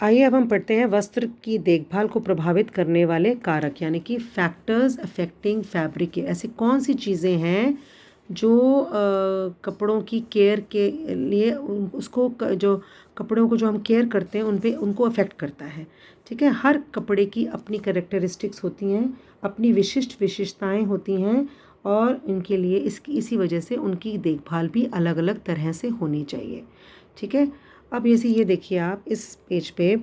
आइए अब हम पढ़ते हैं वस्त्र की देखभाल को प्रभावित करने वाले कारक, यानी कि फैक्टर्स अफेक्टिंग फैब्रिक। ऐसी कौन सी चीज़ें हैं जो कपड़ों की केयर के लिए जो कपड़ों को जो हम केयर करते हैं उन पे उनको अफेक्ट करता है। ठीक है, हर कपड़े की अपनी कैरेक्टरिस्टिक्स होती हैं, अपनी विशिष्ट विशेषताएं होती हैं, और इनके लिए इसी वजह से उनकी देखभाल भी अलग अलग तरह से होनी चाहिए। ठीक है, अब ये देखिए आप इस पेज पे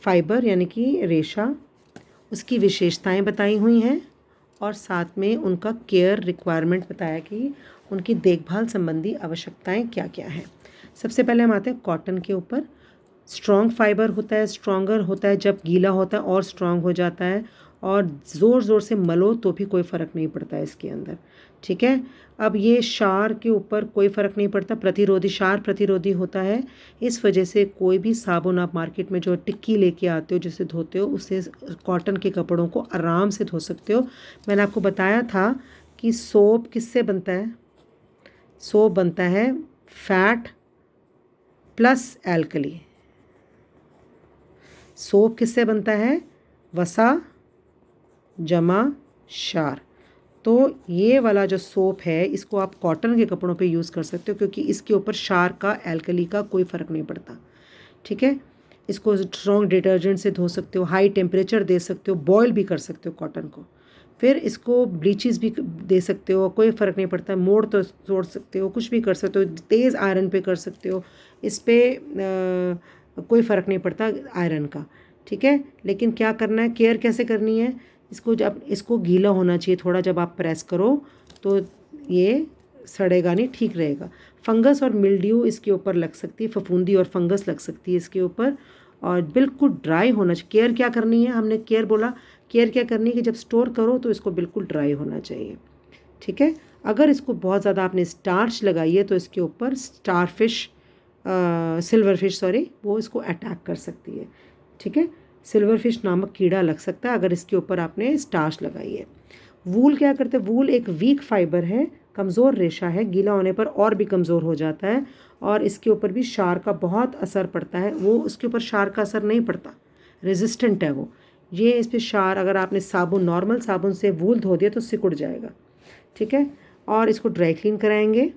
फाइबर यानी कि रेशा, उसकी विशेषताएं बताई हुई हैं और साथ में उनका केयर रिक्वायरमेंट बताया कि उनकी देखभाल संबंधी आवश्यकताएं क्या क्या हैं। सबसे पहले हम आते हैं कॉटन के ऊपर। स्ट्रॉन्ग फाइबर होता है, स्ट्रॉन्गर होता है, जब गीला होता है और स्ट्रॉन्ग हो जाता है, और ज़ोर ज़ोर से मलो तो भी कोई फ़र्क नहीं पड़ता है इसके अंदर। ठीक है, अब ये क्षार के ऊपर कोई फ़र्क नहीं पड़ता, प्रतिरोधी, क्षार प्रतिरोधी होता है। इस वजह से कोई भी साबुन आप मार्केट में जो टिक्की लेके आते हो जिससे धोते हो, उससे कॉटन के कपड़ों को आराम से धो सकते हो। मैंने आपको बताया था कि सोप किससे बनता है? सोप बनता है फैट प्लस एल्कली। सोप किससे बनता है? वसा जमा क्षार। तो ये वाला जो सोप है इसको आप कॉटन के कपड़ों पे यूज़ कर सकते हो, क्योंकि इसके ऊपर क्षार का, एल्कली का कोई फ़र्क नहीं पड़ता। ठीक है, इसको स्ट्रॉन्ग डिटर्जेंट से धो सकते हो, हाई टेम्परेचर दे सकते हो, बॉयल भी कर सकते हो कॉटन को, फिर इसको ब्लीचेस भी दे सकते हो, कोई फ़र्क नहीं पड़ता। मोड़ तो तोड़ सकते हो, कुछ भी कर सकते हो, तेज़ आयरन पे कर सकते हो, इस पर कोई फ़र्क नहीं पड़ता आयरन का। ठीक है, लेकिन क्या करना है, केयर कैसे करनी है, इसको जब इसको गीला होना चाहिए थोड़ा, जब आप प्रेस करो तो ये सड़ेगा नहीं, ठीक रहेगा। फंगस और मिल्ड्यू इसके ऊपर लग सकती है, फफूंदी और फंगस लग सकती है इसके ऊपर, और बिल्कुल ड्राई होना चाहिए। केयर क्या करनी है, हमने केयर बोला, केयर क्या करनी है कि जब स्टोर करो तो इसको बिल्कुल ड्राई होना चाहिए। ठीक है, अगर इसको बहुत ज़्यादा आपने स्टार्च लगाई है तो इसके ऊपर सिल्वर फिश सॉरी, वो इसको अटैक कर सकती है। ठीक है, सिल्वर फिश नामक कीड़ा लग सकता है अगर इसके ऊपर आपने स्टार्च लगाई है। वूल क्या करते हैं? वूल एक वीक फाइबर है, कमज़ोर रेशा है, गीला होने पर और भी कमज़ोर हो जाता है, और इसके ऊपर भी क्षार का बहुत असर पड़ता है। वो उसके ऊपर क्षार का असर नहीं पड़ता, रेजिस्टेंट है वो। ये इस पर क्षार, अगर आपने साबुन, नॉर्मल साबुन से वूल धो दिया तो सिकुड़ जाएगा। ठीक है, और इसको ड्राई क्लीन कराएंगे।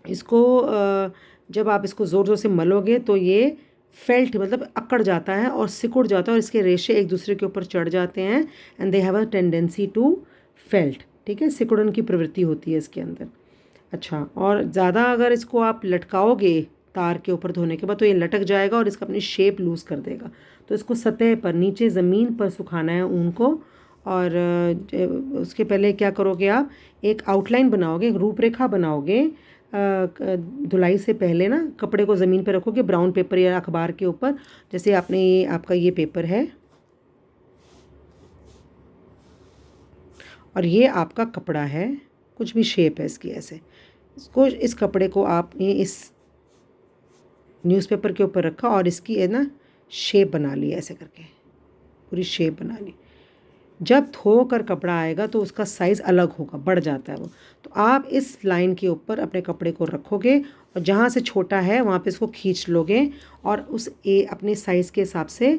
इसको जब आप इसको ज़ोर ज़ोर से मलोगे तो ये फेल्ट मतलब अकड़ जाता है और सिकुड़ जाता है, और इसके रेशे एक दूसरे के ऊपर चढ़ जाते हैं, and they have a tendency to felt. ठीक है, सिकुड़न की प्रवृत्ति होती है इसके अंदर। अच्छा, और ज़्यादा अगर इसको आप लटकाओगे तार के ऊपर धोने के बाद तो ये लटक जाएगा और इसका अपनी शेप लूज़ कर देगा। तो इसको सतह पर, नीचे ज़मीन पर सुखाना है ऊन को, और उसके पहले क्या करोगे आप, एक आउटलाइन बनाओगे, एक रूपरेखा बनाओगे। धुलाई से पहले ना कपड़े को ज़मीन पर रखोगे, ब्राउन पेपर या अखबार के ऊपर, जैसे आपने ये आपका ये पेपर है और ये आपका कपड़ा है, कुछ भी शेप है इसकी ऐसे, इसको, इस कपड़े को आपने इस न्यूज़पेपर के ऊपर रखा और इसकी है ना शेप बना ली, ऐसे करके पूरी शेप बना ली। जब धो कर कपड़ा आएगा तो उसका साइज़ अलग होगा, बढ़ जाता है वो। तो आप इस लाइन के ऊपर अपने कपड़े को रखोगे और जहाँ से छोटा है वहाँ पे इसको खींच लोगे और अपने साइज़ के हिसाब से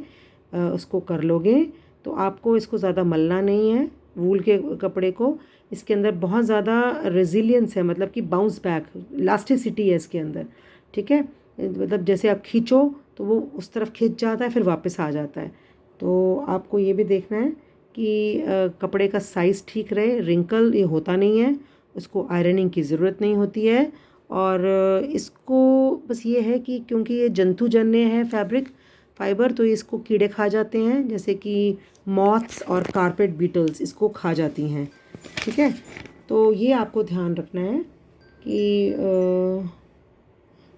उसको कर लोगे। तो आपको इसको ज़्यादा मलना नहीं है वूल के कपड़े को। इसके अंदर बहुत ज़्यादा रेजिलियंस है, मतलब कि बाउंस बैक, इलास्टिसिटी है इसके अंदर। ठीक है, मतलब जैसे आप खींचो तो वो उस तरफ खींच जाता है, फिर वापस आ जाता है। तो आपको ये भी देखना है कि कपड़े का साइज़ ठीक रहे, रिंकल ये होता नहीं है, उसको आयरनिंग की ज़रूरत नहीं होती है। और इसको बस ये है कि क्योंकि ये जंतुजन्य है फैब्रिक फाइबर, तो इसको कीड़े खा जाते हैं, जैसे कि मॉथ्स और कारपेट बीटल्स इसको खा जाती हैं। ठीक है, तो ये आपको ध्यान रखना है कि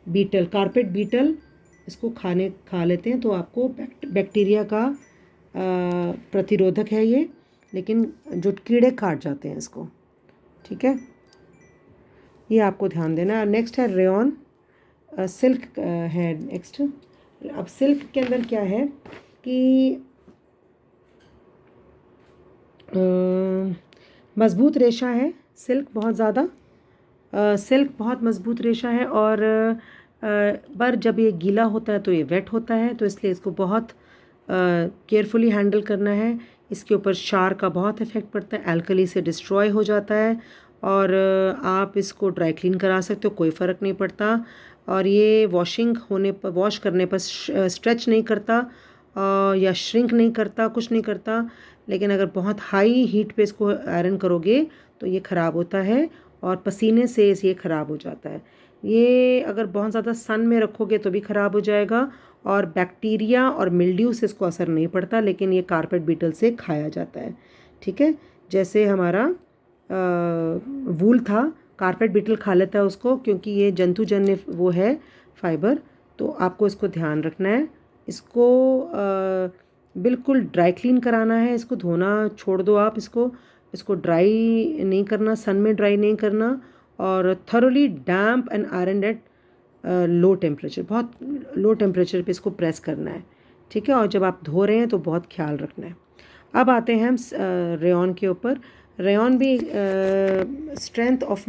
बीटल, कारपेट बीटल इसको खा लेते हैं, तो आपको बैक्टीरिया का प्रतिरोधक है ये, लेकिन जो कीड़े काट जाते हैं इसको। ठीक है, ये आपको ध्यान देना है। नेक्स्ट है रेयॉन, सिल्क है नेक्स्ट। अब सिल्क के अंदर क्या है कि मज़बूत रेशा है सिल्क, बहुत ज़्यादा सिल्क बहुत मज़बूत रेशा है, और पर जब ये गीला होता है तो ये वेट होता है, तो इसलिए इसको बहुत केयरफुली हैंडल करना है। इसके ऊपर शार का बहुत इफ़ेक्ट पड़ता है, एल्कली से डिस्ट्रॉय हो जाता है। और आप इसको ड्राई क्लीन करा सकते हो, कोई फ़र्क नहीं पड़ता। और ये वॉशिंग होने पर, वॉश करने पर स्ट्रेच नहीं करता या श्रिंक नहीं करता, कुछ नहीं करता। लेकिन अगर बहुत हाई हीट पे इसको आयरन करोगे तो ये ख़राब होता है और पसीने से ये ख़राब हो जाता है। ये अगर बहुत ज़्यादा सन में रखोगे तो भी ख़राब हो जाएगा, और बैक्टीरिया और मिल्ड्यू से इसको असर नहीं पड़ता, लेकिन ये कारपेट बीटल से खाया जाता है। ठीक है, जैसे हमारा वूल था, कारपेट बीटल खा लेता है उसको, क्योंकि ये जंतुजन्य वो है फाइबर। तो आपको इसको ध्यान रखना है। इसको बिल्कुल ड्राई क्लीन कराना है, इसको धोना छोड़ दो आप, इसको ड्राई नहीं करना, सन में ड्राई नहीं करना, और thoroughly damp and iron at low temperature, बहुत लो टेम्परेचर पे इसको प्रेस करना है। ठीक है, और जब आप धो रहे हैं तो बहुत ख्याल रखना है। अब आते हैं हम रेयॉन के ऊपर। रेयॉन भी स्ट्रेंथ ऑफ